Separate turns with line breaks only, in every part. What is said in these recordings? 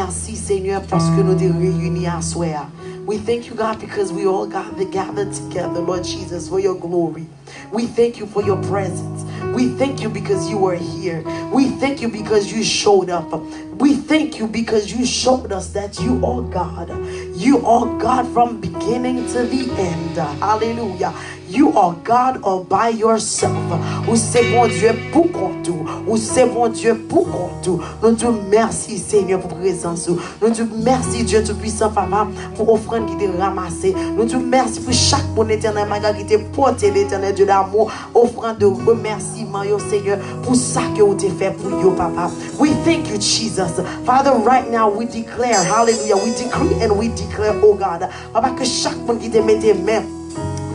merci, Seigneur, parce que nous sommes réunis à soi. We thank you, God, because we all gathered together, Lord Jesus, for your glory. We thank you for your presence. We thank you because you were here. We thank you because you showed up. We thank you because you showed us that you are God. You are God from beginning to the end. Hallelujah. You are God all by yourself. Ou c'est bon Dieu pour compte. Ou c'est bon Dieu pour compte. Nous disons merci Seigneur pour présence. Nous disons merci Dieu Tout-Puissant Papa pour offrande qui t'est ramassée. Nous disons merci pour chaque bon éternel maga qui t'est porté l'éternel Dieu d'amour. Offrande de remerciement yo Seigneur pour ça que vous t'es fait pour yo Papa. We thank you Jesus. Father, right now we declare, hallelujah, we decree and we declare, oh God, Papa, que chaque monde qui te mette main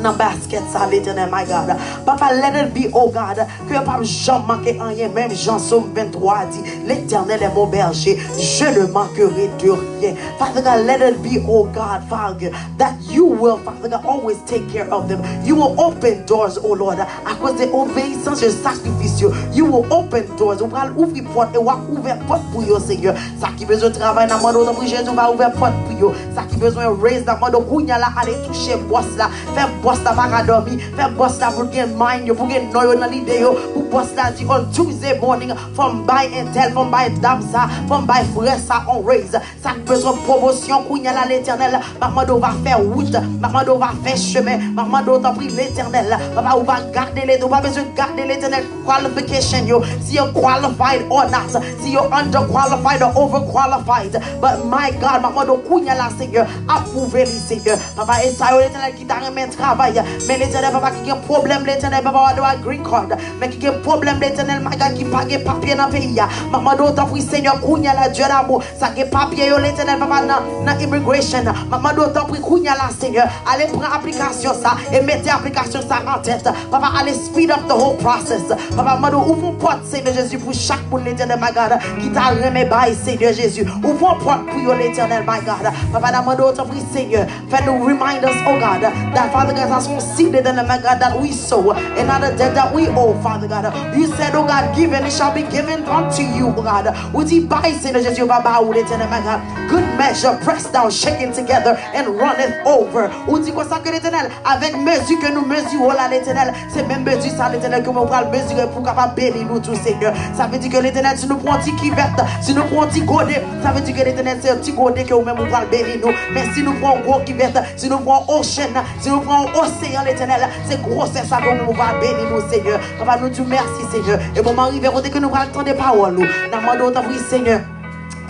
dans basket ça l'éternel my God. Papa, let it be, oh God, que pas Jean manquer rien, même Jean Somme 23 dit l'éternel est mon berger, je ne manquerai de rien. Father God, let it be, oh God, Father, that you will, Father God, always take care of them. You will open doors, oh Lord, à cause de l'obéissance et sacrifice. You will open doors. Vous allez ouvrir porte et vous allez ouvrir porte pour vous, Seigneur. Ça qui besoin de travail dans mon nom, Jésus va ouvrir porte pour vous. Ça qui besoin de raise dans mon nom, Kounya là, aller toucher boss là, faire boss là pas dormir, faire boss là pour gagner mind, pour gagner noyo dans l'idée, pour boss là dit on Tuesday morning, from by Intel, from by Damsa, from by frère ça on raise. Ça qui besoin de promotion, Kounya là l'éternel, Maman va faire route, Maman va faire chemin, Maman t'en prie l'éternel, Papa on va garder les, on va besoin de garder l'éternel qualification yo. See you're qualified or not, see you're underqualified or overqualified, but my God, Maman do Kounya là Seigneur, approuvé les Seigneur, Papa et ça l'éternel qui t'a remis travail, mais l'éternel Papa qui a un problème, l'éternel Papa doit green card, mais qui a un problème l'éternel my God qui pas de papier dans pays, Maman do t'en prie Seigneur Kounya là Dieu d'amour, ça qui papier yo l'éternel Papa dans immigration, Maman do t'en prie Kounya là Seigneur, allez prendre application ça et mettez application ça en tête, Papa allez speed up the whole process, Papa Mado ouvre une porte Seigneur Jésus pour chaque monde l'éternel my God qui t'a remis bail Seigneur Jésus, ouvre une porte pour l'éternel my God, Papa Mado t'en prie Seigneur, fais-nous remind us oh God that Father God as we seed l'éternel my God that we sow and not the debt that we owe Father God, you said oh God give and it shall be given unto you oh God, où dit bail Seigneur Jésus Papa ou l'éternel my God, good measure pressed down shaken together and runneth over, où dit quoi ça que l'éternel avec mesure que nous mesurons là l'éternel, c'est même mesure ça l'éternel que nous allons mesurer pour capable bénir nous tous Seigneur. Ça veut dire que l'éternel si nous prenons un petit kivette, si nous prenons un petit godé, ça veut dire que l'éternel c'est un petit godé que nous-mêmes nous allons bénir nous. Mais si nous prenons un gros kivette, si nous prenons un ocean, si nous prenons un océan l'éternel, c'est gros c'est ça que nous allons bénir nous Seigneur. Papa nous disons merci Seigneur. Et moment arrivé côté que nous allons entendre des paroles nous. Nous demandons ta oui Seigneur.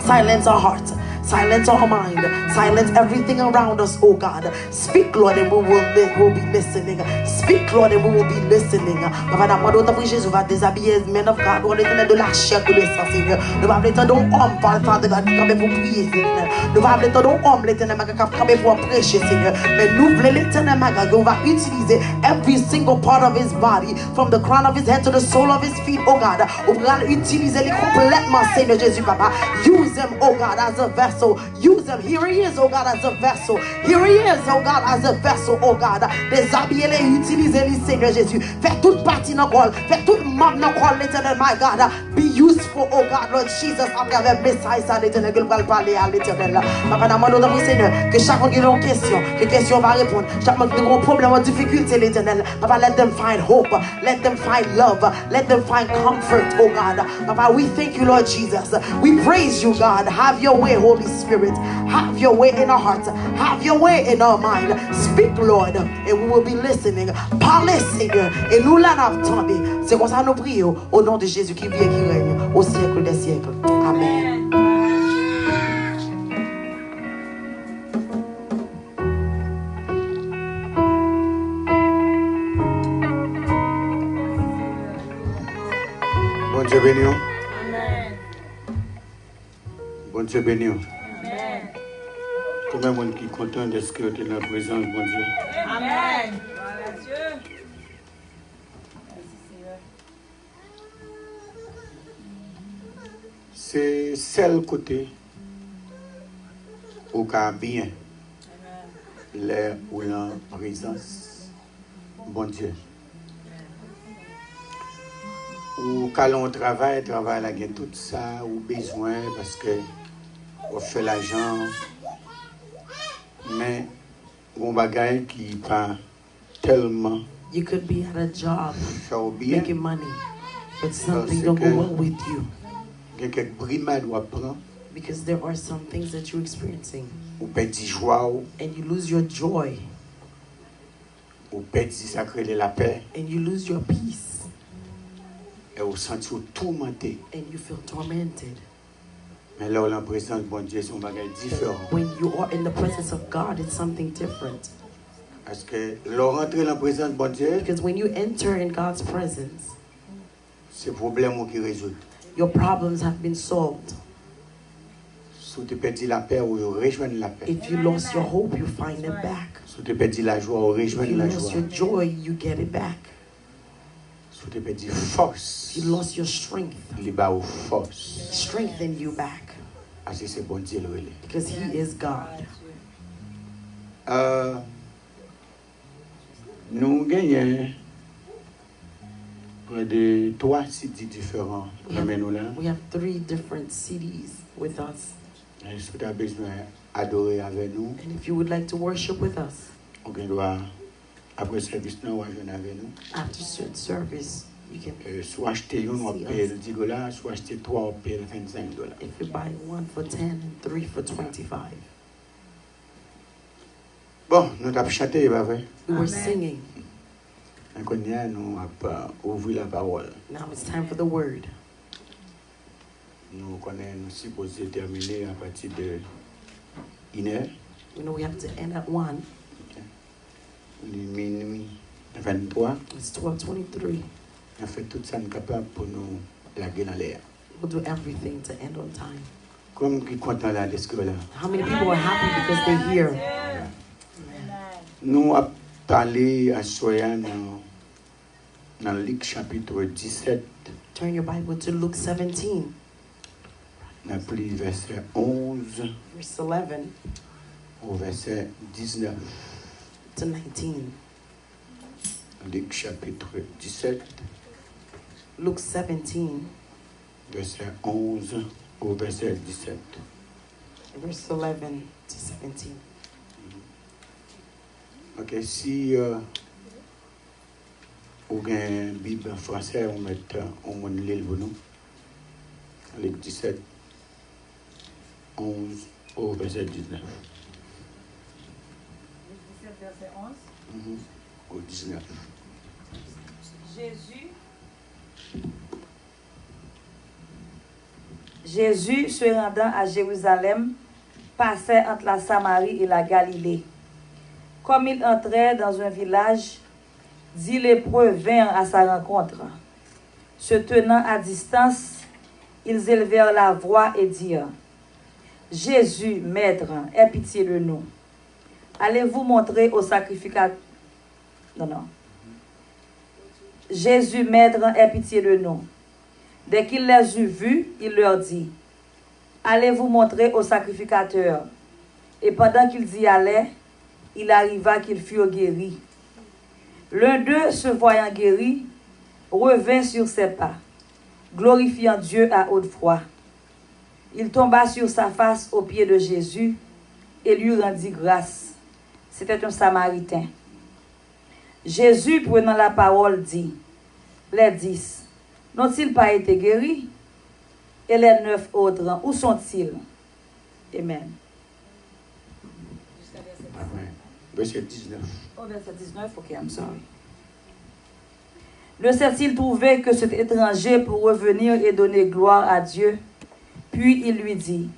Silence our heart. Silence our mind. Silence everything around us, oh God. Speak, Lord, and we will be listening. Speak, Lord, and we will be listening. Papa, nous demandons Jésus va déshabiller men of God. Nous allons de la chair que le sang, Seigneur. Nous allons attendre un homme, Father God, qui va pour prier, Seigneur. Nous allons attendre un homme, l'éternel, qui va pour prêcher, Seigneur. Mais nous voulons l'éternel, qui va utiliser every single part of his body, from the crown of his head to the sole of his feet, oh God. On va utiliser les complètement, Seigneur Jésus, Papa. Use him, oh God, as a vessel. Use him. Here he is, oh God, as a vessel. Here he is, oh God, as a vessel, oh God. Déshabiller-les, utiliser-les, Seigneur Jésus. Fais toute partie dans le col. Fais toute membre dans le col, l'éternel, my God. Be useful, oh God, Lord Jesus. À travers message à l'éternel, que nous allons parler à l'éternel. Papa, nous demandons, Seigneur, que chaque fois qu'il y a une question, que question va répondre. Chaque fois qu'il y a un problème, une difficulté, l'éternel. Papa, let them find hope. Let them find love. Let them find comfort, oh God. Papa, we thank you, Lord Jesus. We praise you, God. Have your way, Holy Spirit. Have your way in our hearts. Have your way in our mind. Speak, Lord, and we will be listening. Parlez, Seigneur, et nous l'attendons. C'est comme ça nous prions au nom de Jésus qui vient, qui règne au siècle des siècles. Amen.
Bon Dieu béni. Bon Dieu béni. Combien de monde qui est content de ce que tu es dans la présence, bon Dieu?
Amen. Gloire à Dieu.
C'est seul côté où il y a bien l'air ou la présence, bon Dieu. Ou quand on travaille là, il y a tout ça, ou besoin, parce que on fait l'argent, mais on bagaille qui pas tellement
You could be at a job
faire bien.
making money, but something
Parce
don't
que-
go well with you
Il y a quelques brimades ou prendre,
because there are some things that you're experiencing
ou perdre joie,
and you lose your joy
ou perdre sacré la paix,
and you lose your peace
et vous sentez tourmenté.
and you feel tormented.
Mais là, on a présence de bon Dieu, c'est un bagage différent.
When you are in the presence of God, it's something different.
Parce que leur rentrer dans la présence de bon Dieu,
Because when you enter in God's presence,
c'est le problème qui résout.
your problems have been solved.
Si tu perds la paix, ou rejoindre la paix.
If you lost your hope, you find it back.
Si tu perds la joie, ou
If
rejoindre
you
la
lost
joie.
your joy, you get it back.
Si tu perds force,
If you lost your strength,
il va aux force.
strengthen you back.
Parce que c'est bon Dieu le relais.
Because He is God.
Nous gagnons près de 3 CD différents. Nous là.
We have 3 different CDs with us.
Et si tu as besoin d'adorer avec nous,
And if you would like to worship with us
on doit, après le service, nous allons jouer avec nous.
after service, you can,
Soit acheter une, on paye le $10, soit acheter 3, on paye le $25.
if you buy 1 for 10 and 3 for 25.
Bon, nous avons chanté, pas vrai?
We were
Amen.
singing.
Nous avons ouvert la parole.
Now it's time for the word.
Nous sommes supposés terminer à partir de 1h,
We know we have to end at 1.
minuit 23.
It's 12:23.
On fait tout ça capable pour nous laguer dans l'air.
We'll do everything to end on time.
Comme qui content là, est-ce que là?
How many people are happy because they're here?
Nous avons parlé à Soya dans Luc chapitre 17,
Turn your Bible to Luke 17,
on a pris verset 11
verse 11
au verset 19.
to 19.
Luc chapitre 17,
Luke 17,
verset 11 au verset 17.
verse 11 to 17.
Ok, si vous avez une Bible en français, on met l'île pour nous. Luc 17, 11 au verset 19.
17, verset 11.
Au 19.
Jésus, se rendant à Jérusalem, passait entre la Samarie et la Galilée. Comme il entrait dans un village, 10 lépreux vinrent à sa rencontre. Se tenant à distance, ils élevèrent la voix et dirent: Jésus, Maître, aie pitié de nous. Allez-vous montrer au sacrificateur... Non. Jésus, Maître, aie pitié de nous. Dès qu'il les eut vus, il leur dit: Allez-vous montrer au sacrificateur. Et pendant qu'ils y allaient, il arriva qu'ils furent guéris. L'un d'eux, se voyant guéri, revint sur ses pas, glorifiant Dieu à haute voix. Il tomba sur sa face aux pieds de Jésus et lui rendit grâce. C'était un Samaritain. Jésus, prenant la parole, dit: Les 10 n'ont-ils pas été guéris? Et les 9 autres, où sont-ils? Amen.
Amen. Verset 19.
Oh, verset 19, ok, I'm sorry. Ne s'est-il trouvé que cet étranger pour revenir et donner gloire à Dieu? Puis il lui dit: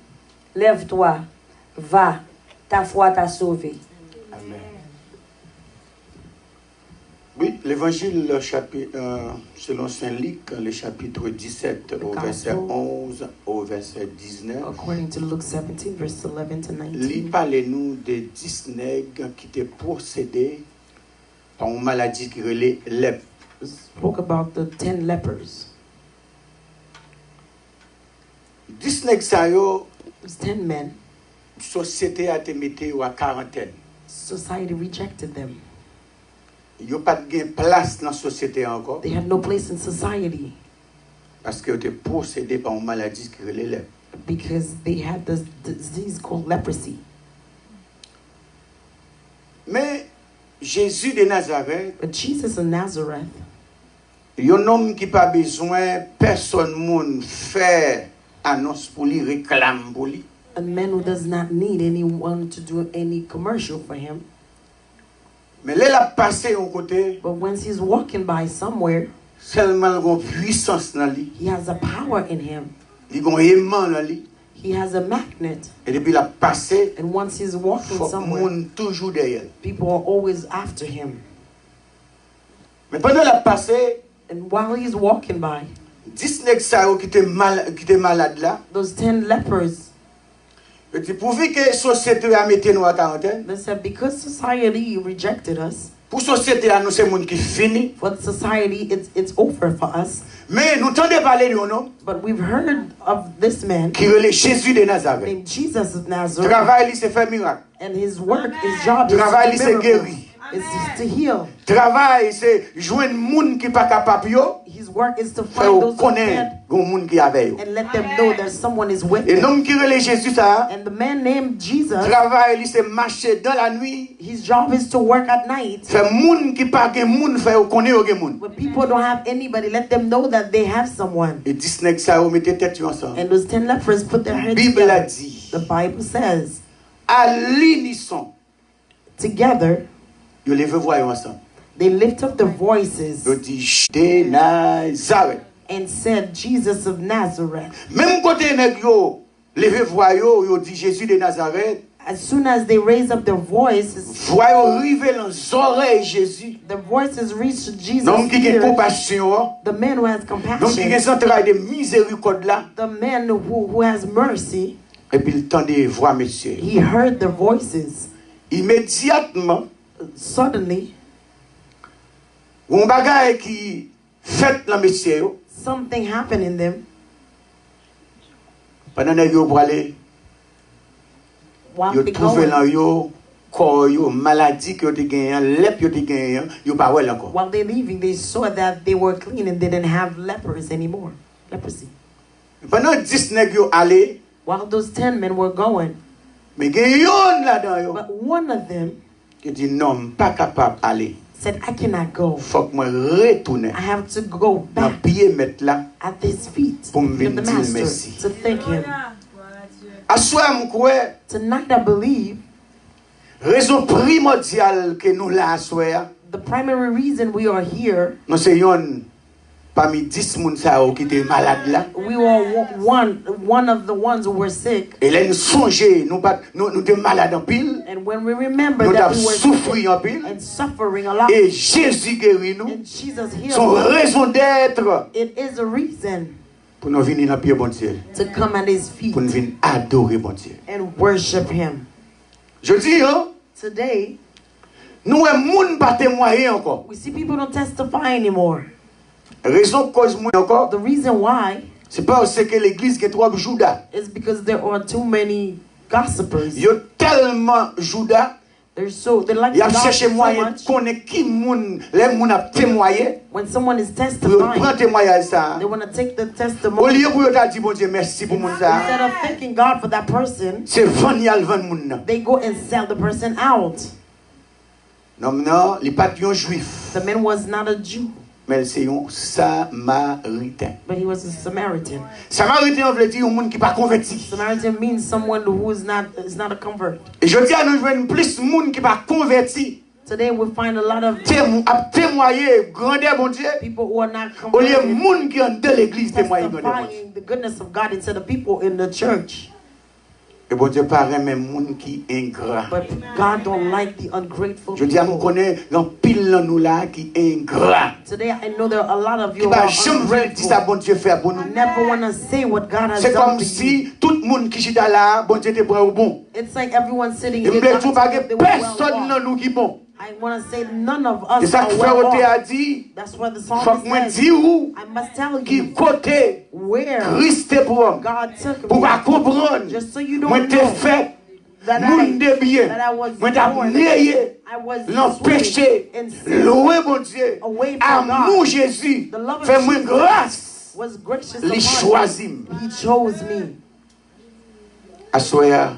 Lève-toi, va, ta foi t'a sauvé.
Amen. Oui, l'évangile selon Saint Luc, le chapitre 17 au verset 11 au verset 19.
According to Luke 17, verse 11 to
Il
19.
parle-nous de 10 nègres qui étaient possédés par une maladie qui relève lèpre.
Spoke about the 10 lepers.
10 nègres, ça y est,
It was 10 men.
société a été mis à quarantaine.
Society rejected them.
Il n'y a pas de place dans la société encore
They had no place in society
parce qu'ils étaient possédés par une maladie qui relève lèpre.
because they had this disease called leprosy.
Mais Jésus de Nazareth,
But Jesus of Nazareth,
un homme qui pas besoin personne moun faire annonce pour lui, réclame pour lui.
a man who does not need anyone to do any commercial for him.
Mais là, il a passé un côté,
But once he's walking by somewhere,
seulement il a une puissance dans lui,
he has a power in him.
il a un aimant dans lui.
He has a magnet.
Et depuis il a passé,
And once he's walking
faut que
somewhere,
moun toujours derrière.
people are always after him.
Mais pendant qu'il a passé,
And while he's walking by,
10 nègres ça qui étaient malades là,
those 10 lepers,
et dit pourvu que la société a mis nous en quarantaine,
they said, because society rejected us,
pour la société nous c'est monde qui fini.
for society, it's over for us.
Mais nous tendons parler de un homme
But we've heard of this man
qui relève Jésus de Nazareth.
named Jesus of Nazareth,
Travail lui c'est faire miracle.
and his work, his job is
Travail lui
to,
c'est
do miracles,
guérir.
is to heal.
Travail c'est joindre monde qui pas capable yo,
His work is to
faire
find those who
connaître
can't
un monde qui avec yo.
and let them know that someone is with
Et
them.
l'homme qui relève Jésus ça,
And the man named Jesus,
travail lui c'est marcher dans la nuit,
his job is to work at night.
faire monde qui pas gen monde faire connaître gen monde.
When people don't have anybody, let them know that they have someone.
Et 10 nègres ça mettez tête ensemble.
And those 10 lepers put their heads
Bible a
together.
dit
The Bible says,
à l'unisson,
together,
yo levé voix ensemble.
they lift up their voices
Yo dit de Nazareth.
and said, Jesus of Nazareth.
Même côté nèg yo levé voix yo dit Jésus de Nazareth.
As soon as they raise up their voices,
Voix yo rive dans les oreilles Jésus.
the voices reach Jesus'
Donc qui gen
ears.
compassion,
The man who has
donc qui gen
compassion,
central de miséricorde là.
the man who has mercy,
Et puis il tendait voix monsieur.
he heard their voices.
Immédiatement,
Suddenly,
un bagay qui fait dans monsieur yo.
something happened in them
Pendant nèg yo pour aller,
while
yo
they
trouvé
going.
dans yo corps yo maladie que yo te gagné, lep yo te gagné, yo pas wel encore.
While they're leaving, they saw that they were clean and they didn't have lepers anymore. Leprosy.
Pendant 10 nèg yo aller,
While those 10 men were going,
mais gen yon là-dedans yo
but one of them
qui dit non, pas capable aller.
said, I cannot go.
Faut que moi retourner
I have to go
dans
back
pied mettre là.
at his feet
Pour
of
me
the
dire
master
merci.
to thank him.
Assoir m'koué,
Tonight, I believe
raison primordiale que nous là assoir,
the primary reason we are here,
nous c'est yon parmi 10 moun sa ou qui était malade là.
we were one of the ones who were sick.
Et là nous songer, nous pas nous de malade en pile,
And when we remember
nous
that
avons
we were
souffert en pile
and suffering a lot,
et Jésus guérit nous.
and Jesus
Son
healed,
raison d'être
it is a reason
pour nous venir dans pied bon Dieu,
to come at his feet
pour nous venir adorer bon Dieu.
and worship him.
Je dis hein,
Today,
nous un monde pas témoigner encore.
we see people don't testify anymore.
Raison cause moun encore,
The reason why
c'est parce que l'église qui est trop Judas.
is because there are too many gossipers.
Yo tellement Judas,
They like
il a
to gossip
cherché
so
moyen
much.
connaître qui moun, les moun a témoigné,
When someone is
pour
testifying,
prendre témoignage ça.
they want to take the
Au
testimony.
lieu pour yo ta dit bon Dieu merci pour moun ça.
Instead of thanking God for that person,
C'est vendre yal vendre moun nan.
they go and sell the person out.
Non, il pas un juif,
The man was not a Jew,
mais c'est un samaritain.
but he was a Samaritan.
Samaritain veut dire un monde qui pas converti.
Samaritan means someone who is not a convert.
Et je dis à nous joindre plus de monde qui pas converti.
Today we find a lot of
Témoigner grandeur bon Dieu.
people who are not
Au lieu de
converted
monde qui en dans l'église témoigner grandeur bon Dieu.
testifying the goodness of God instead of people in the church.
Et bon Dieu paraît même monde qui ingrat.
But God don't like the ungrateful
Je dis à nous
people.
connaît dans pile dans nous là qui ingrat.
Today I know there are a lot of
Qui
you who
va
are
jamais dire ça
ungrateful.
bon Dieu fait pour nous.
Never want to say what God has
C'est
done
comme
for you.
si tout le monde qui chita là, bon Dieu te prend au bon.
It's like everyone sitting
Et
here.
me
not
tout pas
as if they
que
were well
personne
off.
dans nous qui bon.
I want to say none of
Et
us
ça
are
que
well
frère Oté
off.
a dit,
That's why the
faut
psalmist
que moi
says,
dire où
I must tell
qui
you
côté
where
Christ est pour homme.
God took
Pour
me.
pas comprendre.
Just so you
Moi
don't
t'ai
know
fait
that
monde de bien.
I was
Moi t'ai
born,
néé
I was
l'empêcher.
in sin,
Loué mon Dieu.
away from
Amour
God.
Jésus.
The love of
Fais-moi
Jesus
grâce.
was gracious
Les
upon
choisis.
me. He chose me.
À soir,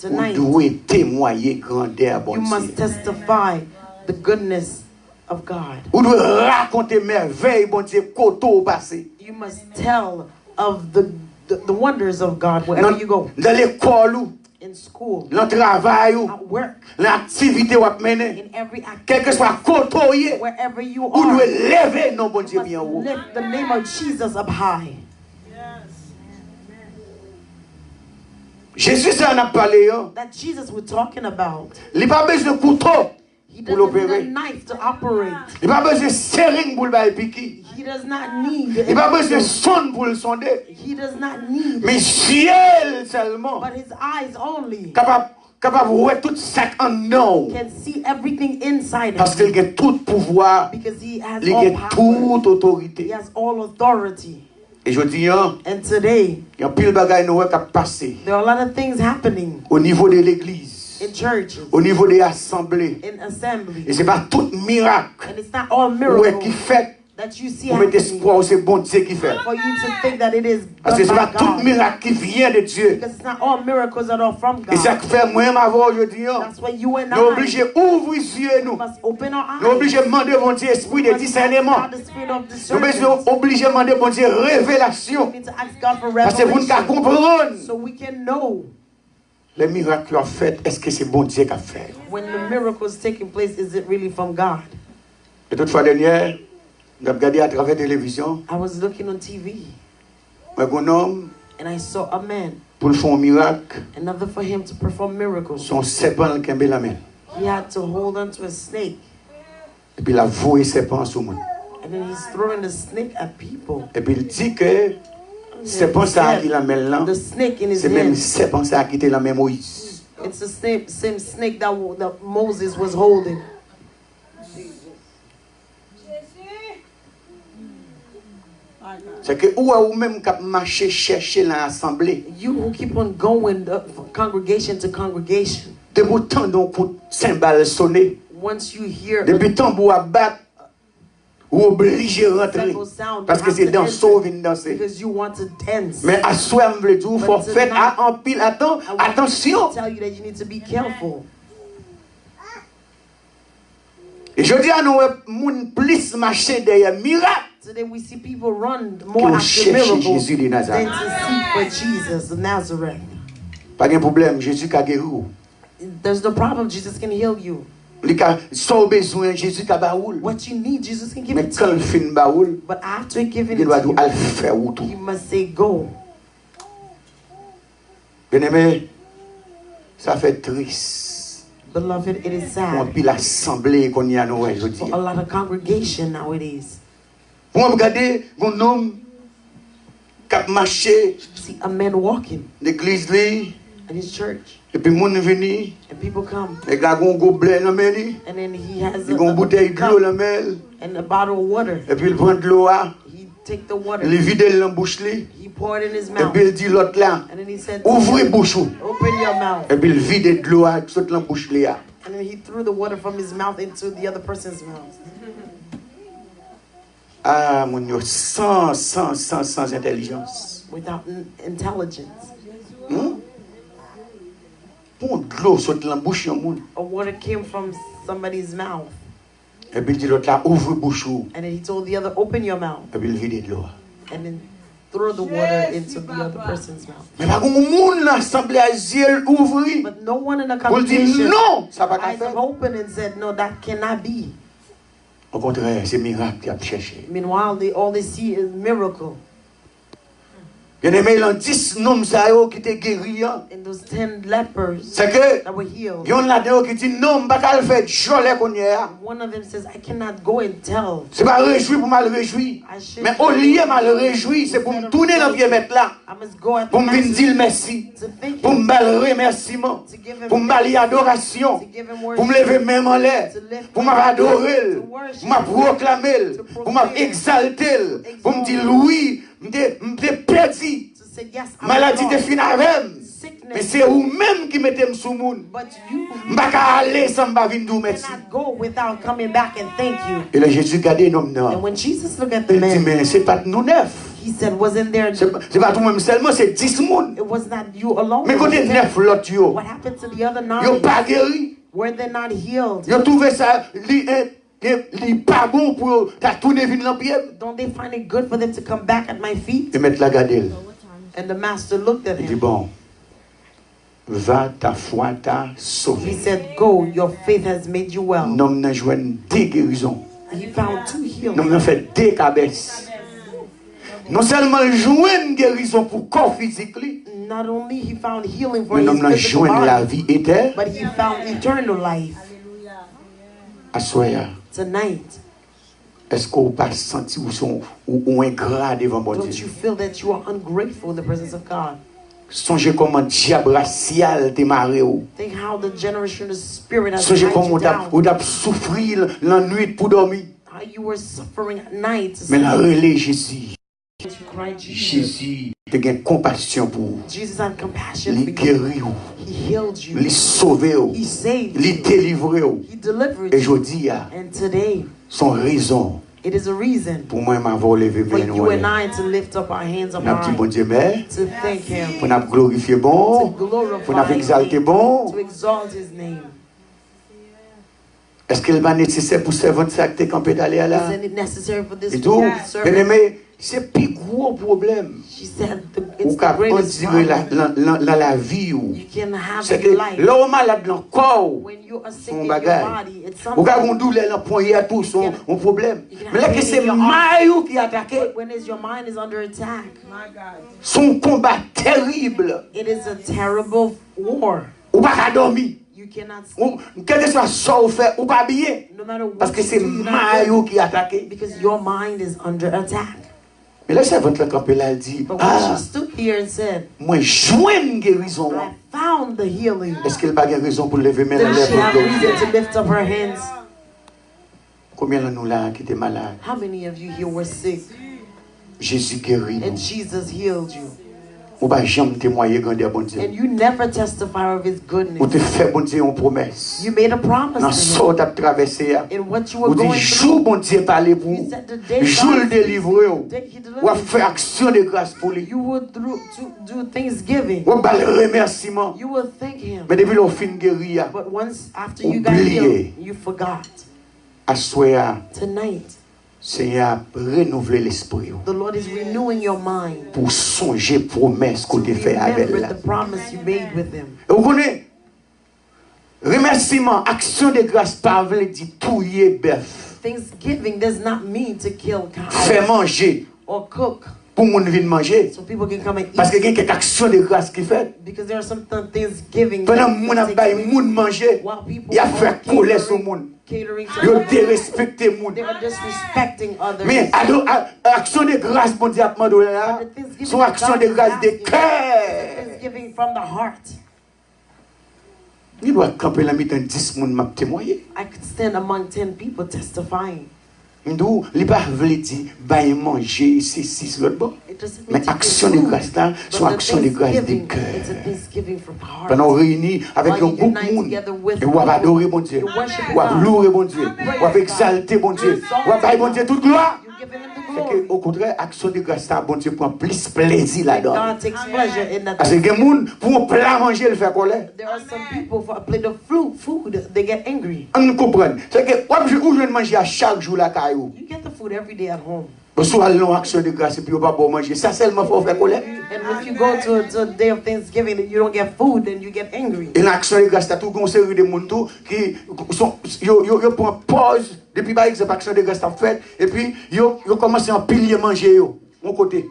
vous
Tonight,
devez témoigner grandeur, bon
you must
Dieu.
testify the goodness of God.
Vous devez raconter merveilles, bon Dieu, côté au passé.
You must tell of the wonders of God wherever you go.
Dans l'école,
In school,
dans le travail,
at work,
l'activité où vous menez,
in every
quel que
activity,
soit côté,
wherever you
vous
are,
devez lever non bon
you
Dieu
must
bien haut.
lift the name of Jesus up high.
Jésus, ça en a parlé.
That Jesus we're talking about.
Il n'a pas besoin de couteau
He
pour
doesn't need a
l'opérer.
knife to operate.
Il n'a pas besoin de seringue pour le piquer.
He does not need.
Il n'a pas besoin de sonde pour le sonder.
He does not need.
Mais ciel seulement.
But his eyes only
Capable de voir tout ça en non.
can see everything inside
Parce
him
qu'il a tout pouvoir.
because he has
Il
all
a
power.
toute autorité.
He has all authority.
Et je dis, hein,
And today,
il y a un pile de bagages qui a passé
there are a lot of things happening
au niveau de l'église,
in churches,
au niveau des assemblées.
in assemblies,
Et ce n'est pas tout miracle
and it's not all
ouais, qui
miracles
fait
that you see
pour mettre
happening
espoir, c'est bon Dieu qui fait.
for you to think that it is
Parce que
done
ce n'est pas
by
tout
God.
miracle qui vient de Dieu.
Because it's not all miracles that are from
Et ça
God.
fait moi-même avant aujourd'hui.
That's why you and
Nous sommes obligés
I
d'ouvrir les yeux nous.
must open our
Nous sommes
eyes.
obligés de demander mon Dieu esprit de
We must
discernement.
ask God the spirit of
Nous
discernment.
sommes obligés de demander mon Dieu
We
révélation.
need to ask God for
Parce que vous ne
revelation
comprendre.
so we can know
Les miracles qu'il a fait, est-ce que c'est bon Dieu qui a fait?
when the miracle is taking place, is it really from God?
Et toute fois dernière, j'ai regardé à travers la télévision,
I was looking on TV
un homme,
and I saw a man,
pour faire un miracle,
in order for him to perform miracles,
son serpent qui a la main.
he had to hold onto a snake,
Et puis il a voué serpent sur moi.
and then he's throwing the snake at people.
Et puis il dit que serpent ça qui la main là,
The snake in his
c'est même
hand.
serpent ça qui était la main Moïse.
It's the same snake that Moses was holding.
C'est que ou même qui marché chercher dans l'assemblée.
You who keep on going from congregation to congregation,
Depuis tant d'un coup de cymbale sonné,
once you hear
depuis tambour à battre, ou obligé de rentrer.
cymbal sound,
Parce
you
que
have
c'est
to
danser,
enter
vient danser.
because you want to dance.
Mais à soi, je veux dire, il faut
But
faire
tonight,
en pile. Attends,
I want
attention.
to tell you that you need to be careful.
Et je dis à nous, moun plus marcher derrière miracle
Today we see people run
qui
more
ont
after
cherché
miracles
Jésus de
than
Nazareth.
to seek for Jesus of Nazareth.
Pas de problème, Jésus qui a guéri.
There's no problem. Jesus can heal you.
Sans besoin, Jésus qui a baoul.
What you need, Jesus can give
Mais
it to
quand il
you.
finit baoul,
But after giving
il
it
doit
to you,
dire, faire ou tout.
you must say go.
Bien aimé, ça fait triste.
Beloved, it is
Pour
sad
puis l'assemblée qu'on y a nous aujourd'hui.
for a lot of congregation nowadays.
Pour regarder un homme qui a marché
See a man walking
l'église là,
in his church,
et puis moun venu,
and people come,
et il a un gobelet dans main li,
and then he has
il a une bouteille de l'eau
cup
dans main,
and a bottle of water.
et puis il prend de l'eau,
He take the water,
il vide dans la bouche li,
he pour it in his
et
mouth,
puis il dit l'autre là,
and then he said, to
ouvrez
him,
bouche,
open your mouth.
et puis il vide de l'eau toute la bouche li.
And then he threw the water from his mouth into the other person's mouth.
Ah mon Dieu, sans intelligence.
Without intelligence.
Pour de l'eau sur la bouche de monde.
A water came from somebody's mouth.
Et puis il dit l'autre là, ouvre bouche,
And then he told the other, open your mouth.
et puis il vide de l'eau.
And then throw the water into the other person's mouth.
Mais pas comme monde l'assemblée à yeux ouvri.
But no one in the
Pour dire
congregation
non, ça va pas
eyes have
faire.
opened and said, no, that cannot be.
Au contraire, c'est miracle qu'il a cherché.
Meanwhile, all they see is miracle.
Bien aimé, il y a 10 noms qui étaient guéris.
And those 10 lepers
C'est que,
that were healed,
il y en a là qui dit non, je ne vais pas le faire joler qu'on y est.
one of them says, I cannot go and tell.
Ce n'est pas réjoui pour mal réjoui.
I should
Mais au lieu de mal réjoui, c'est pour me tourner dans le pied mettre là.
I must go at the
Pour me
master
dire merci.
to thank
Pour
him,
me dire remerciement.
to give him
Pour me dire adoration.
to give him
Pour me
worship,
lever même en l'air. Pour m'adorer.
to worship,
Pour m'acclamer. Pour m'exalter. Pour me dire oui. Je perdu.
to say, yes, I'm
Maladie de
lost.
fin avec. Mais
Sickness,
c'est vous-même qui mettez sous moun.
but you
Je ne vais pas aller sans me dire merci.
cannot go without coming back and thank you.
Et là, Jésus regardait l'homme.
And when Jesus looked at the
Il dit,
man,
mais ce n'est pas nous neuf.
He said, wasn't there?
C'est pas tout même seulement, c'est 10 moun.
It was not you alone.
Mais côté 9 l'autre yo.
What happened to the other
Yo
9?
pas guéri.
Were they not healed?
Yo trouvé ça li pas bon pour ta tourner vinn dans pied.
Don't they find it good for them to come back at my feet?
Et mettre la garder.
And the master looked at
Il dit
him.
bon. Va, ta foi t'a
He
sauvé.
said, go, your faith has made you well.
Nom nan joine 2 guérisons.
He found 2
Nom
healings.
nan fait 2 cabesses. Non seulement joine guérison pour corps physique li,
Not only he found healing for
mais
his
nom nan
physical
joine la
body,
vie éternelle.
but he found eternal life.
Assoya.
Tonight,
Est-ce qu'on pas senti ou ingrat devant bon
don't
Dieu?
you feel that you are ungrateful in the presence of God?
Songez comment diable racial te maré ou.
Think how the generational spirit has
Songez
tied
comment
you
ou
down.
t'as souffrir la nuit pour dormir.
How you were suffering at night. To
Mais la
sleep.
relais Jésus.
You cried, Jesus.
Jésus te gagne compassion pour vous.
Jesus had compassion
Il
for you.
guérit ou.
He healed you.
Il sauvé ou.
He saved
Il
you.
délivré ou.
He delivered
Et
you.
je dis,
And today,
son raison
it is a reason
pour moi m'avoir levé
for
mes
you and
mains.
I to lift up our hands up
On a dit bon
high,
Dieu, mais
to thank Him,
pour nous glorifier
to
bon, pour
glorify
nous
His
exalter
name,
bon.
to exalt His name.
Est-ce qu'il va nécessaire pour servant ça que tu es campé d'aller à là?
Isn't it necessary for this
Et tout,
servant?
bien aimé, c'est le plus gros problème.
She said,
Ou
it's the
qu'à
greatest
tirer
problem
la vie ou.
you can have
C'est
in
que
your life.
l'homme malade dans le corps.
When you are sick
Son
in your
bagage.
body, it's
Ou qu'à
something.
on douleur dans poignet à tout son problème.
You can
Mais là
have
que
pain
c'est
in your heart.
maillot qui attaque,
But when your mind is under attack,
son combat terrible.
it is a terrible war.
Ou pas qu'à dormir.
You cannot sleep.
Ou quel que soit ça ou fait, ou pas bien.
No matter what
Parce que
you
c'est
do, you're not
maillot
good,
qui attaque.
because your mind is under attack.
Mais là, c'est votre campé là, elle dit,
But when
ah,
she stood here and said,
moi, joins une guérison.
I found the healing,
Est-ce qu'elle n'a pas de raison pour lever mes
then she had
lèvres?
reason to lift up her hands.
Combien de nous là qui étaient malades?
How many of you here were sick
Jésus guérit
and
nous.
Jesus healed you?
Ou pas jamais témoigner grandeur bon Dieu.
And you never testify of His
Ou
goodness.
te fait bon Dieu une promesse.
You made a promise
Dans
to
ce que
Him
tu as traversé,
in what you were
ou dit
going
jour
through.
bon Dieu parler pour
You
vous.
said the day
Jour le
God
délivrer. Ou
He
a
delivered
fait
you,
action de grâce pour lui.
you would do Thanksgiving.
Ou a le remerciement.
You will thank Him.
Mais depuis le fin guéri,
But once after you got
Oublié.
healed, you forgot.
à soir,
Tonight,
Seigneur a renouvelé l'esprit
the Lord is renewing your mind
pour songer promesse qu'on
to
te fait avec
remember
là.
the promise you made with Him.
Et vous connaissez, remerciement, action de grâce, pas veut dire touiller bœuf,
Thanksgiving does not mean to kill
faire
cows
manger
or cook
pour moun vienne manger.
so people can come and
Parce que il y a
eat.
quelques actions de grâce qui fait.
Because there are some Thanksgiving
Pendant
that
moun a
takes
bay
place
moun manger,
while people
il a
are
fait coller sur moun.
catering
Il a
to
dérespecté moun.
they are disrespecting others.
Mais action de grâce, mon Dieu, là,
But the Thanksgiving
son action
God
de
is
grâce de
asking
cœur.
Thanksgiving from the heart.
Il doit camper la mi-temps 10 moun m'a témoigné.
I could stand among 10 people testifying.
Ndou, li pas veut dire bailler manger c'est 6 l'autre bon.
It doesn't mean
Mais
to give
action de
food,
grâce là,
but
son
the
action de grâce de
Thanksgiving,
cœur.
it's a Thanksgiving from the heart.
Pendant on réunit avec
While
un
you
groupe
unite
monde,
together with
et on va
people,
adorer bon Dieu,
you worship
on va
God.
louer bon Dieu, on va exalter bon Dieu, on va bailler bon Dieu toute gloire.
You're giving Him the
C'est
glory.
que au contraire, action de grâce là, bon Dieu prend plus plaisir là-dedans.
God takes pleasure in that.
Parce que les gens pour un plat manger le faire colère.
There are some people for a plate of food, they get angry.
On comprend. C'est que où je manger à chaque jour la caillou.
You get the food every day at home.
Parce que l'on action de grâce et puis on va pas manger. Ça seulement faut faire colère.
And if you go to a day of Thanksgiving and you don't get food, then you get angry.
Et l'action de grâce, t'as tout une série de monde qui sont, yo prend pause depuis par exemple action de grâce t'as fait et puis yo commencé à pilier manger yo, mon côté.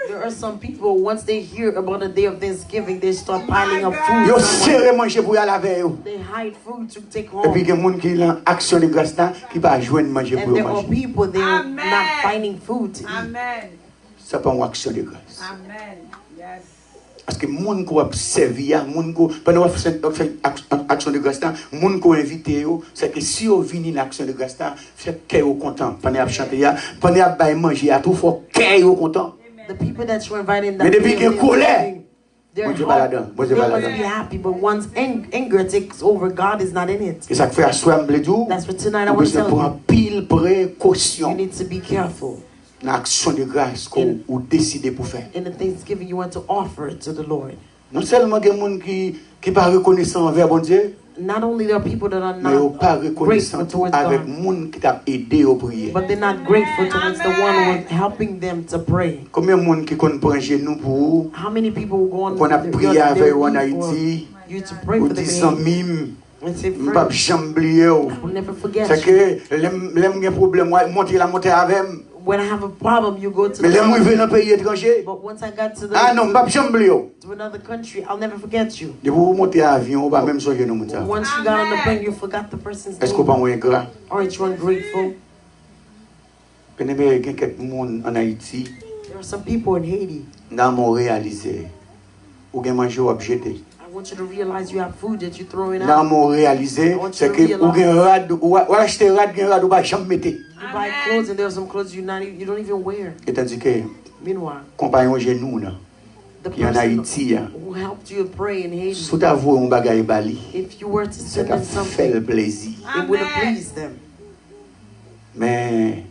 There are some people, once they hear about a day of Thanksgiving, they start piling up food.
Yo
somewhere.
serré manger pour y aller avec yo.
They hide food to take
Et puis
home.
il y a des gens qui ont action de grâce là qui pas joindre manger
And
pour
there are
manger.
people, they're
Amen.
not finding food to eat.
Amen.
Ça pas une action de grâce.
Amen. Yes.
Parce que moun ko observer, moun ko pendant on fait action de grâce là, moun ko invité yo, c'est que si on vient l'action de grâce là, fait cœur content. Pendant chanter ya, pendant bailler manger à tout faut cœur content.
The people that you invite in
Mais
that
depuis
day
qu'il y a
of
colère,
Thanksgiving, their
Bon Dieu
heart,
baladant, bon Dieu
they must
baladant.
be happy, but once anger takes over, God is not in it.
Et ça fait asseoir me tout.
That's what tonight I
Vous
want to
besoin
tell
pour
you.
un pile
You
précaution.
need to be careful.
l'action de grâce qu'on ou décidé pour faire.
In the thanksgiving, you want to offer it to the Lord.
Non seulement il y a des gens qui pas reconnaissant envers bon Dieu,
Not only there are people that are
mais ils pas
not
reconnaissant
grateful towards
avec
God,
monde qui t'a aidé au prier.
but they're not grateful towards the one who is helping them to pray.
Combien de monde qui connaît prendre genou pour
How many people go on
qu'on a prié avec en Haïti,
you to pray
ou
for them
10
and
mime,
say,
m'pas
"Friend,
jamais oublier.
I'll never forget
C'est
you."
que l'aime un problème, monter avec.
When I have a problem, you go to
Mais l'aime
the
arriver dans pays étranger.
But once I got to
Ah non, m'pas jamais oublier.
to another country, I'll never forget you.
De vous monter à avion, on va même songer nous monter.
Once you got on the plane, you forgot the person's
Est-ce qu'on pas
name.
moins gras?
Aren't you ungrateful?
Bien aimé, il y a quelques monde en Haïti,
There are some people in Haiti.
dans mon réalisé, ou bien manger ou jeter.
I want you to realize you have food that you're throwing
Dans
out.
mon réalisé, c'est que ou bien rad ou acheter rad, bien rad ou pas jamais mettre.
You buy clothes and there are some clothes you don't even wear.
Et tandis que
Meanwhile,
compagnon genou là,
the
qui en Haïti,
person who helped you pray in Haiti,
sous ta voix on bagaille bali,
if you were to
ça
send
t'a
them
fait le
something,
plaisir.
it would have pleased them.
Mais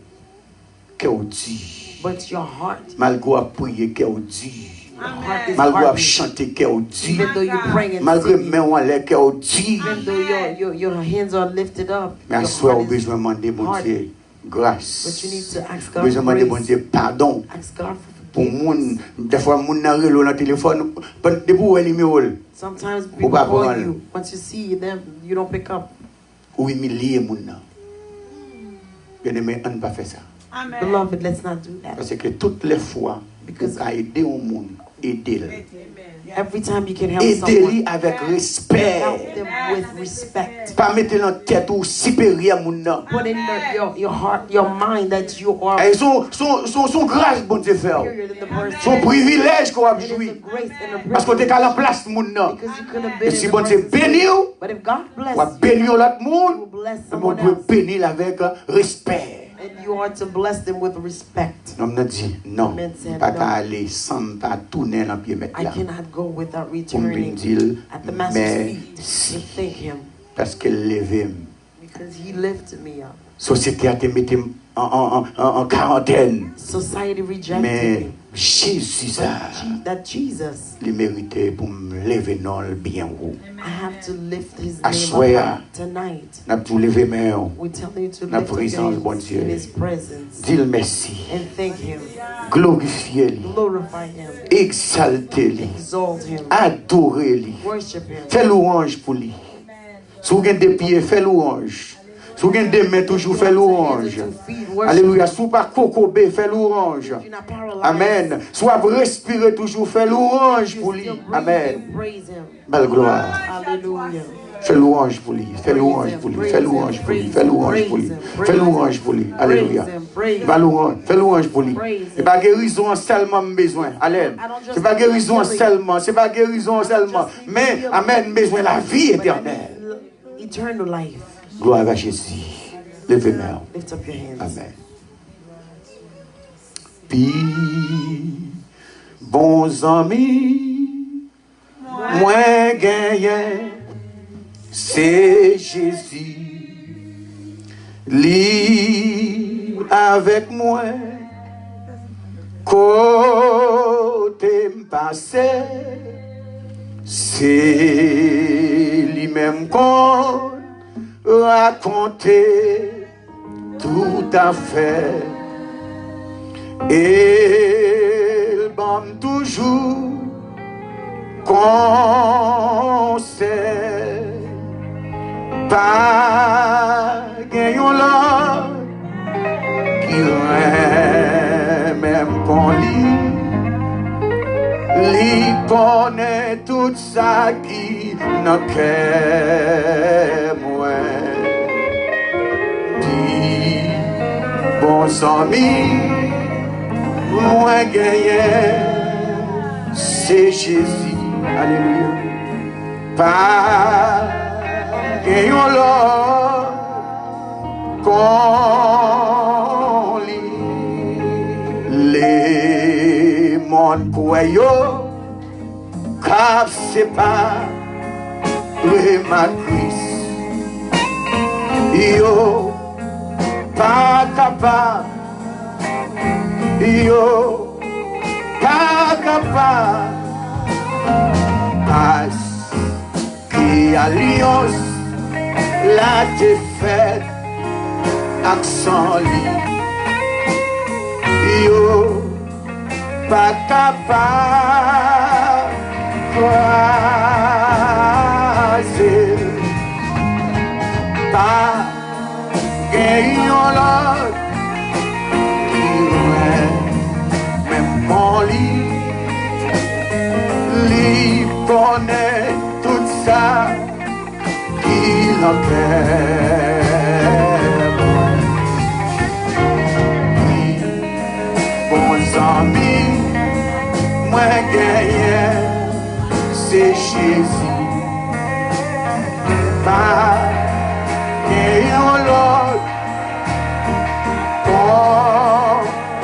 cœur dur,
But your heart,
malgré à prier cœur dur,
your heart is
malgré à
hardened.
chanter cœur dur,
Even though you're praying and
malgré
singing,
main en l'air cœur dur.
even though your hands are lifted up,
Mais à
your
soi, on a
heart is
besoin de demander bon
hardened.
Dieu grâce.
But you need to ask God
Besoin
for
de demander bon
grace.
Dieu pardon.
Ask God
Pour
for
moun,
forgiveness.
des fois moun nan relo dans téléphone, depuis où elle numéro
Sometimes people
pas
call
prendre.
you. Once you see them, you don't pick up.
ou humilier moun nan. Bien aimé, on ne pas faire ça.
Beloved, let's not do that.
Parce que toutes les fois,
Because-
pour aider au monde, aider-le.
Every time you can help
Aider-le
someone,
avec respect.
help them with respect.
Pas mettre dans la tête ou supérieur moun nan.
Put in your heart, your mind that you are
Et son grâce, bon Dieu, faire.
superior than the person.
Son privilège qu'on a
It is
joué.
a grace and a
Parce qu'on
privilege
est à la place moun nan.
because you could have
Et
been
si
in the
bon Dieu
person's
bénit
place.
ou,
But if God
ou
bless
bénir l'autre
you, you
monde,
will bless
on
someone
doit
else.
bénir avec respect.
And you are to bless them with respect.
On a dit non,
Amen said
pas
no.
qu'à aller sans pas tourner dans pied mettre
I
là.
cannot go without
Pour me
returning
dire
at the Master's feet
merci
to thank Him
parce qu'elle levait.
because He lifted me up.
Société a été mise en quarantaine.
Society rejected
Mais
me.
Jésus, ça,
That Jesus,
il méritait pour me lever dans le bien haut.
I have to lift His
I
name
swear.
up tonight.
N'a pas levé main.
We tell you to
La
lift His
présence, bon
hands
Dieu.
in His presence
Dis-le merci.
and thank Him,
Glorifiez-le.
glorify Him,
Exaltez-le.
exalt Him,
Adorez-le.
worship Him.
Fais louange pour lui. Si vous avez des pieds, fais louange. Si vous avez des mains, toujours fais louange. Alléluia. Si vous n'avez pas cocobé, fais louange.
If you're not paralyzed,
Amen. Soit vous respirez toujours, fais louange
you
pour
still
lui.
breathe
Amen.
and praise Him.
Belle gloire.
Hallelujah.
Fais louange pour lui. Fais louange pour lui. Fais louange pour lui. Fais louange pour lui. Fais louange pour lui. Alléluia. Va louange. Fais louange pour lui. C'est pas guérison seulement besoin. Amen. C'est pas guérison seulement. C'est pas guérison seulement. Mais, amen, besoin de la vie éternelle.
Eternal life.
Gloire à Jésus. Levez main.
Lift up your hands.
Amen. Puis, bons amis, moins gagné, c'est Jésus. Lui avec moi, côté passé, c'est lui-même qu'on raconter tout à fait. Et il bam toujours conseil. Pas gagnons là qui rend même qu'on lit. Li connaît tout ça qui n'a qu'à moi. Dis, bons amis, moi gagné, c'est Jésus. Alléluia. Pas gagnons là qu'on lit. Les mondes croyants, car c'est pas ma Christ. Yo, pas capable yo pas capable parce que alliance la défaite accent li yo pas capable croiser pas gagnant l'autre qui même mon lit connaît tout ça qu'il en bons amis, moi gagné, c'est Jésus. Pas gagnant l'autre,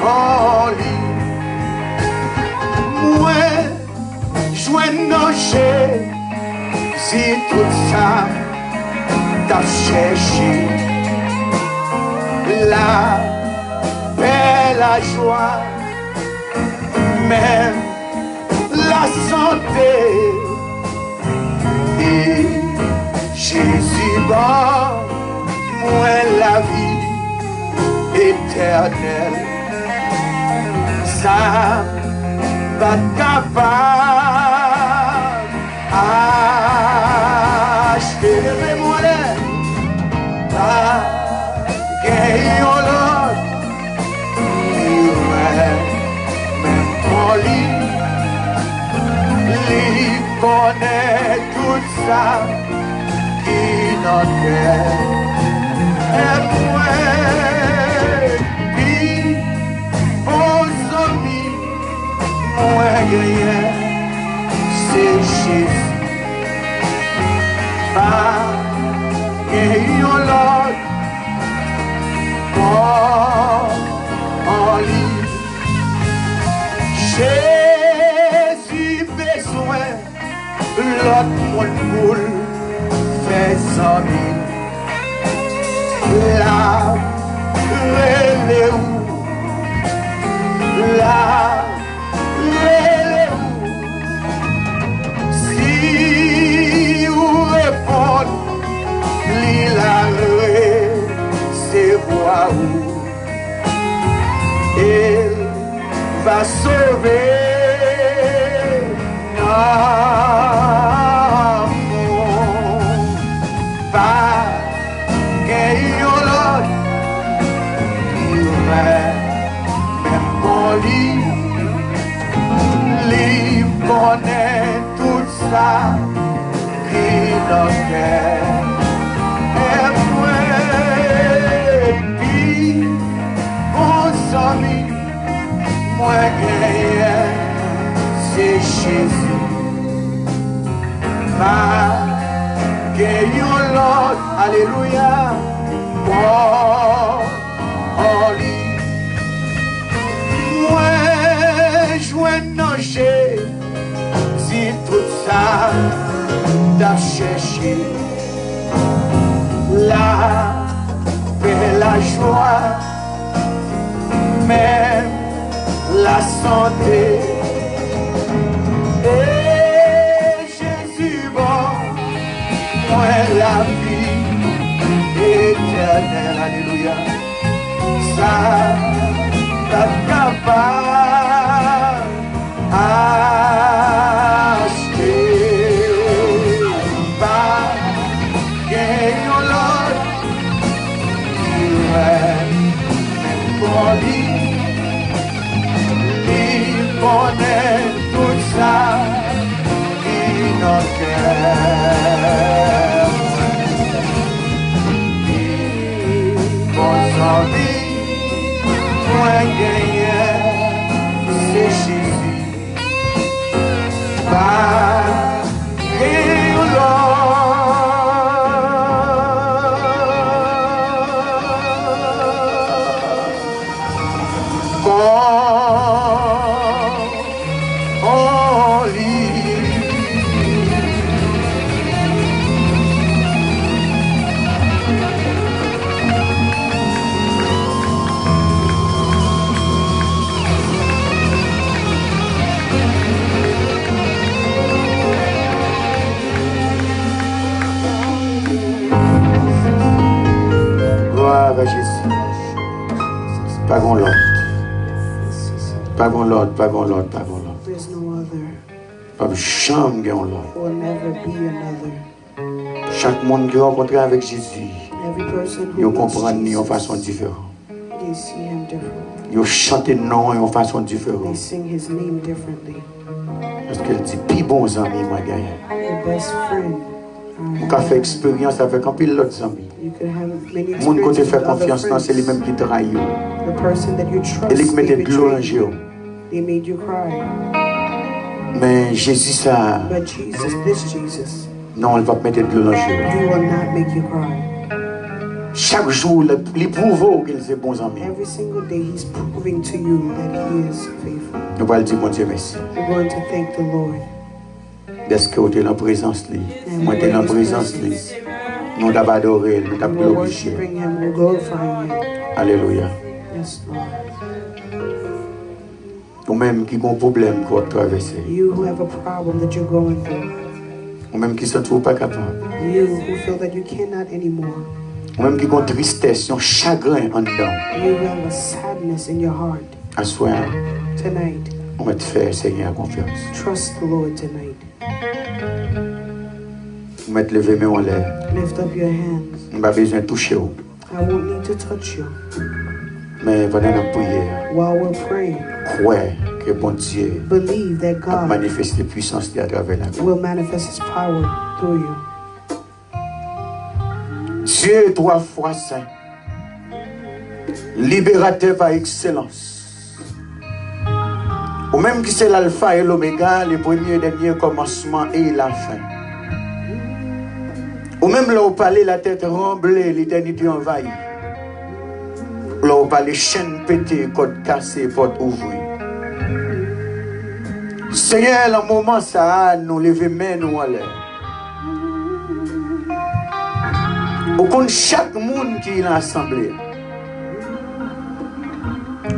en lit. Moi, joint nocher, si tout ça t'a cherché. La paix, la joie, même la santé. Et Jésus bon, moi la vie éternelle. Ça va capable acheter les mollets. Gagnons l'autre, même pour lui connaît tout ça qui n'en fait. Et moi, puis, aux amis, moi gagné, c'est Jésus. Pas gagnons l'autre. En lit, Jésus besoin l'autre monde pour faire son mille. La relève, la relève. Si vous répondez, la c'est voir où il va sauver l'amour. Pas gagnons l'autre, il même pour lui connaît tout ça qui nous fait. Moi gagné, c'est Jésus. Ma gagnons l'autre, alléluia. Oh, en lui. Moi, joint nager, si tout ça t'a cherché. La paix, la joie, même la santé. Et Jésus bon, moi la vie éternelle, alléluia. Ça t'a capable acheter. Pas gagnons l'autre, même pour lui connaît tout ça qui nous cœur. Bons amis, moi gagné, c'est Jésus. Pas gagnons Pas grand l'autre. Pas grand l'autre, pas grand l'autre, pas grand l'autre.
There's no other.
Pas jamais grand l'autre.
There will never be another.
Chaque monde qui rencontre avec Jésus,
Every person
ils
who meets
comprennent de
Jesus,
façon différente.
they see him differently.
Ils chantent non de façon
They
différente.
sing his name differently.
Parce qu'elle dit, plus bons amis, moi, gagné.
Your best friend.
On a fait expérience avec un pile d'autres amis.
You could have many
Mon côté
experiences
fait
with other
confiance, non, c'est
friends.
lui-même qui trahit.
The person that you trust,
Et lui qui
they
mettait de l'eau dans
betrayed
les
you.
yeux.
They made you cry.
Mais Jésus, ça,
But Jesus, this Jesus,
non, elle va mettre de l'eau dans les yeux.
he will not make you cry.
Chaque jour, il prouve qu'ils sont bons amis.
Every single day, he's proving to you that he is faithful.
Nous allons dire, mon Dieu, merci.
We're going to thank the Lord.
Est-ce que tu es en présence, lui? Moi, tu es en présence, lui. Nous t'avons adoré, nous t'avons
We're
glorifié.
worshiping him, we're glorifying him.
Alléluia.
Yes, Lord.
Ou même qui ont un problème qu'on traverser.
You who have a problem that you're going through.
Ou même qui ne sont pas capables.
You who feel that you cannot anymore.
Ou même qui ont tristesse, un chagrin en dedans.
You who have a sadness in your heart.
À soir,
Tonight,
on va te faire, Seigneur, confiance.
trust the Lord tonight.
On va te lever mes en l'air.
Lift up your hands.
On n'a pas besoin de toucher.
I won't need to touch you.
Mais pendant la prière,
While we're praying,
crois que bon Dieu
believe that
a
God
manifesté puissance à travers la vie.
will manifest his power through you.
Dieu est 3 fois saint, libérateur par excellence. Ou même qui c'est l'alpha et l'oméga, le premier et dernier commencement et la fin. Ou même là où parler la tête remblée, l'éternité envahie. Là où parler chaîne pétée, code cassé, porte ouvrie. Seigneur, le moment ça, nous lever main nous en l'air. Au compte chaque monde qui est dans l'assemblée.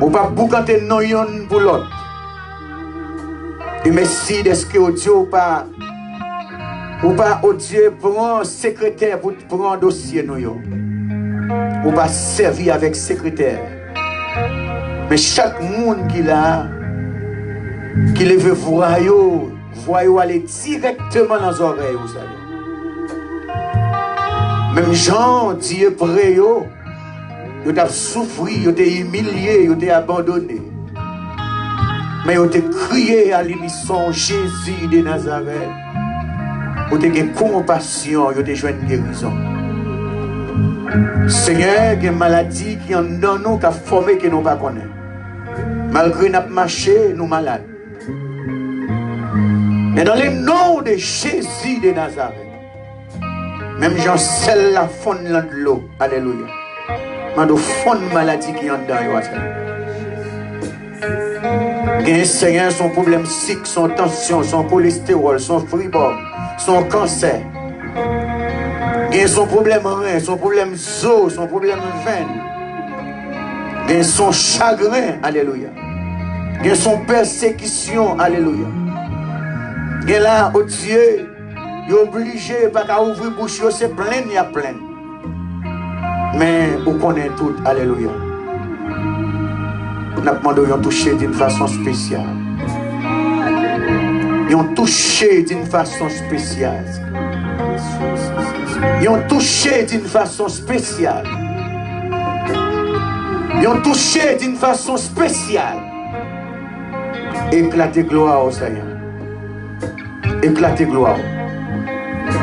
Ou pas boucanter non yon pour l'autre. Et merci de ce que Dieu ou pas au Dieu prend secrétaire pour prendre un dossier nous yo. Ou pas servir avec secrétaire. Mais chaque monde qui là qui le veut voir yo aller directement dans les oreilles vous savez. Même Jean, Dieu près yo, yo t'a souffri, yo t'es humilié, yo t'es abandonné. Mais yo t'es crié à l'unisson Jésus de Nazareth. Yo t'es compassion, yo t'es joué une guérison. Seigneur, il y a une maladie qui en dans nous, qui a formé que nous ne connaissons pas. Malgré notre marché, nous sommes malades. Mais dans le nom de Jésus de Nazareth, même j'en scelle la fonde de l'eau. Alléluia. Mais de fonde maladie qui en dedans. Il y a Seigneur, son problème psychique, son tension, son cholestérol, son fribord, son cancer. Il y a son problème rein, son problème zo, son problème veine. Il y a son chagrin. Alléluia. Il y a son persécution. Alléluia. Il y a là, oh Dieu, il est obligé pas qu'à ouvrir bouche, c'est plein, il y a plein. Mais vous connaissez tout, alléluia. Nous avons demandé de toucher d'une façon spéciale. Ils ont touché d'une façon spéciale. Ils ont touché d'une façon spéciale. Ils ont touché d'une façon spéciale. Éclatez gloire au Seigneur. Éclatez gloire.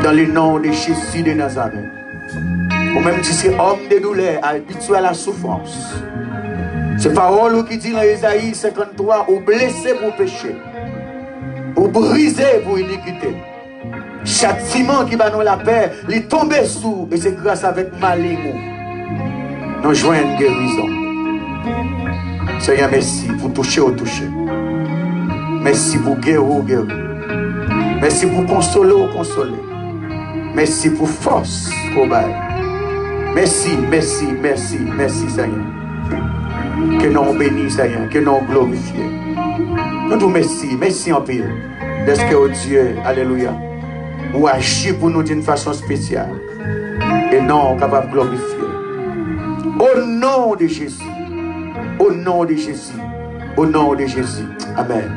Dans le nom de Jésus de Nazareth. Ou même si c'est homme de douleur, habitué à la souffrance. C'est parole qui dit dans Isaïe 53, ou blessé pour péché, ou brisé pour iniquité. Châtiment qui va nous la paix, il tombe sous, et c'est grâce avec Maligou. Nous joignons une guérison. Seigneur, merci pour toucher au toucher. Merci pour guérir au guérir. Merci pour consoler au consoler. Merci pour force au bail. Merci, merci, merci, merci Seigneur. Que nous bénissons Seigneur, que nous glorifions. Nous nous merci, merci en pile. Est-ce que oh Dieu, alléluia, ou agit pour nous d'une façon spéciale. Et non capable de glorifier. Au nom de Jésus. Au nom de Jésus. Au nom de Jésus. Amen.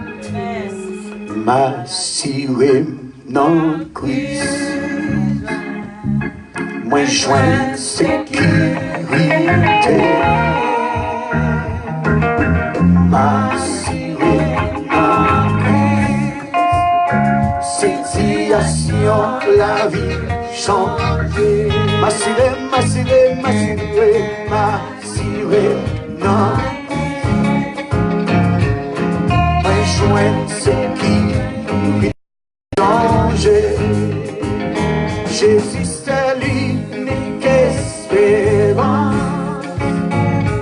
M'assurer non Christ. Moi joins sécurité. M'assurer non Christ. Situation, la vie changée. M'assurer non. Moi joins sécurité. Changer. Jésus c'est l'unique espérance.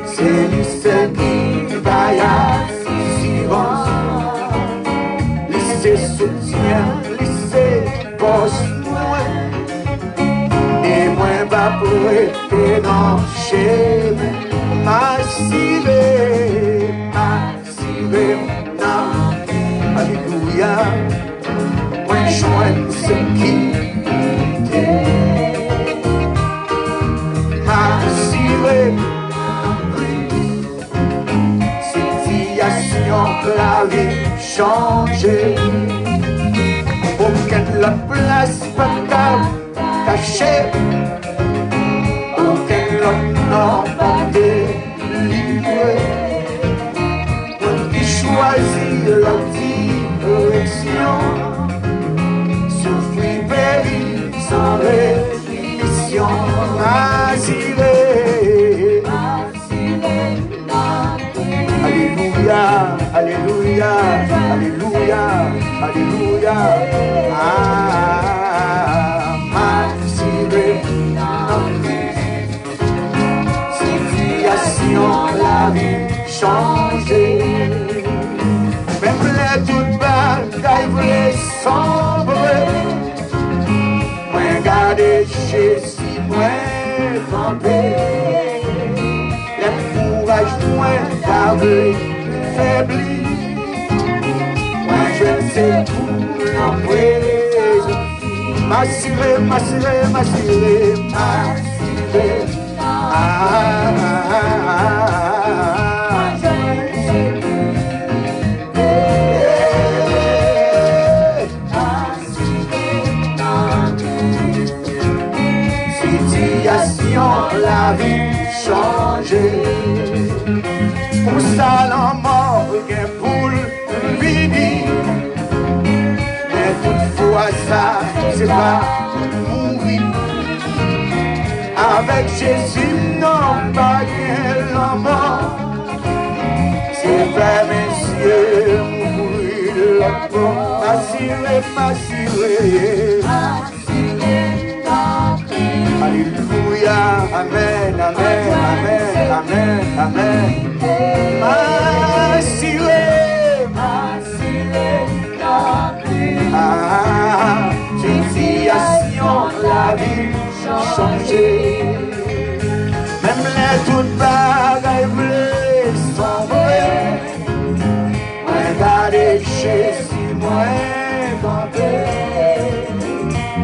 C'est lui seul qui va y assurance. Lycée soutien, lycée poche moi. Et moi va pour être dans chez moi. M'assurer, non. Alléluia. Moi joins ce qui m'assurer. Situation, la vie changée. Aucune la place pas cachée. Aucun autre nom pas délivré. Pour qui choisit la direction. Souffrir, périr, sans rémission. M'assurer. Alléluia, alléluia, alléluia, alléluia. M'assurer. Situation, la vie changée. Même les toutes bagailles voulaient sombrer. Moi garder Jésus, moi camper. Les courage, moi garder faibli. Moi je ne sais tout l'embraser. M'assurer. Situation, la vie changée. Pour ça la mort est pour le vini. Mais toutefois ça c'est pas mourir. Avec Jésus non pas bien la mort. C'est vrai messieurs mourir la mort. M'assurer. Alléluia, amen, amen, amen, amen, amen. M'assurer. Situation, la vie changée. Même les toutes bagailles voulaient sombrer. Regardez Jésus, moi camper.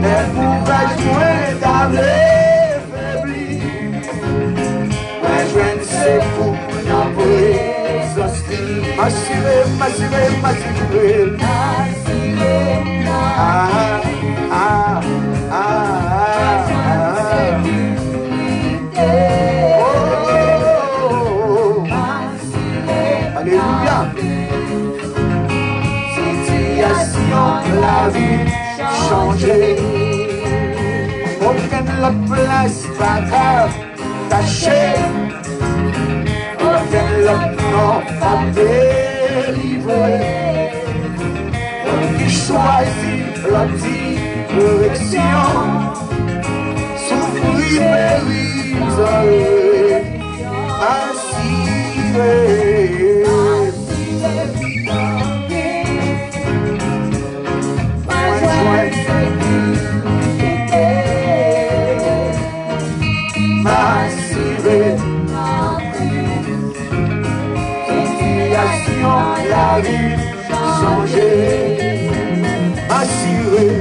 Les courages, moi d'avoir faibli. Moi je ne sais pour n'en présence. M'assurer. Alléluia. Situation, la vie changée. Aucune la place pas cachée. Aucun l'autre nom pas délivré. Qui choisit la direction. Souffrir, périr, assurer. M'assurer. Situation, la vie changée. M'assurer.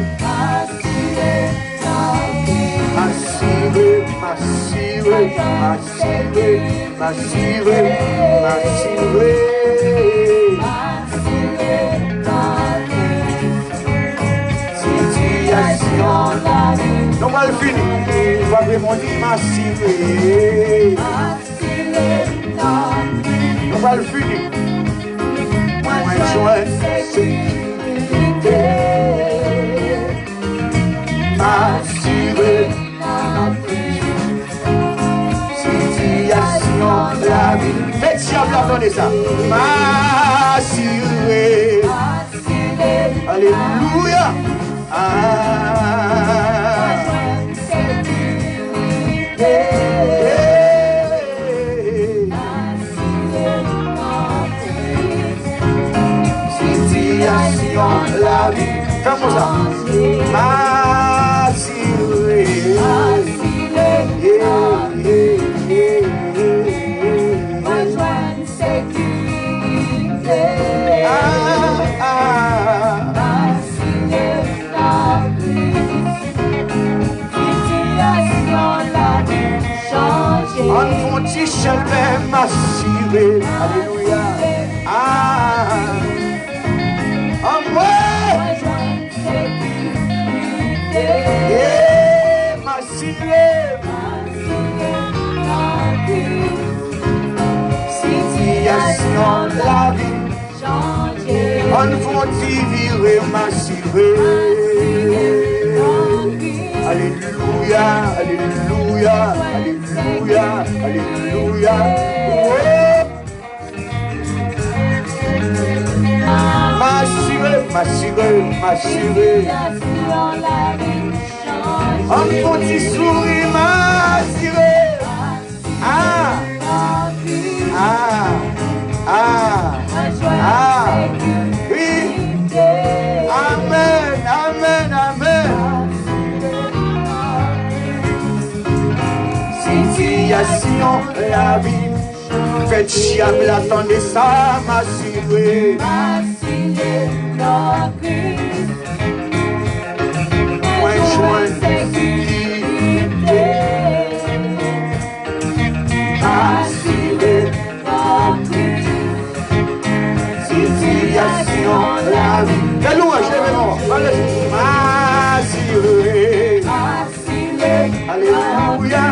Non, on va le finir. On va vraiment dire massiré. On va le finir. Moins joint sécurité. Massiré. Situation de la vie. Faites si vous entendez ça. Massiré. Alléluia. Situation de la vie. Comme ça. M'assurer. On font-il jamais m'assurer. Alléluia. Situation de la vie. On font-il virer m'assurer. Alléluia, alléluia, alléluia, alléluia. M'assurer, m'assurer, m'assurer. On faut-il sourire, m'assurer. Oui. Amen, amen, amen. Situation de la vie. Faites chiam l'attendez ça, m'assurer. Moins joint sécurité. Assurer. Situation de la vie. Quel louange, vraiment. M'assurer. Alléluia.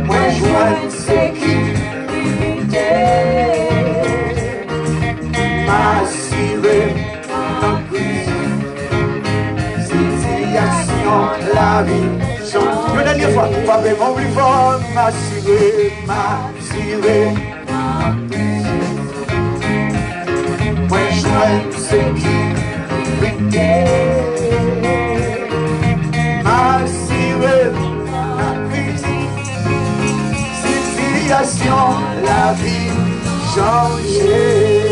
Moins joint sécurité. M'assurer. Situation de la vie. Une dernière fois, pas vraiment plus fort. M'assurer, m'assurer. Moins joint sécurité. M'assurer. Situation de la vie changée.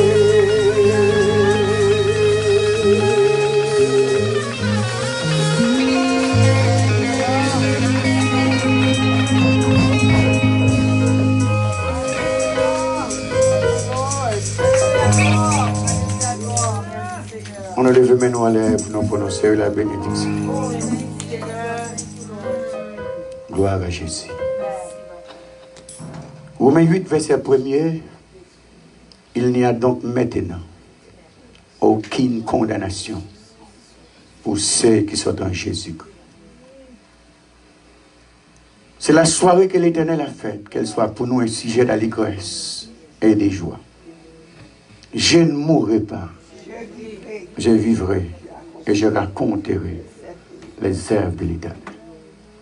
On a levé maintenant à l'air pour nous prononcer la bénédiction. Gloire à Jésus. Romains 8, verset 1er. Il n'y a donc maintenant aucune condamnation pour ceux qui sont en Jésus-Christ. C'est la soirée que l'Éternel a faite, qu'elle soit pour nous un sujet d'allégresse et de joie. Je ne mourrai pas, je vivrai et je raconterai les œuvres de l'Éternel.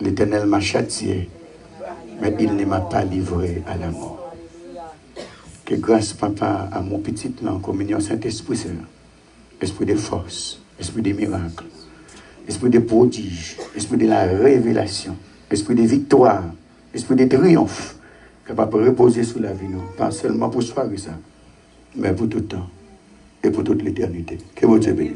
L'Éternel m'a châtié, mais il ne m'a pas livré à la mort. Que grâce, Papa, à mon petit en communion Saint-Esprit, Seigneur, esprit de force, esprit de miracle, esprit de prodige, esprit de la révélation, esprit de victoire, esprit de triomphe, capable de reposer sur la vie, pas seulement pour soirée ça, mais pour tout le temps et pour toute l'éternité. Que votre Dieu bénisse.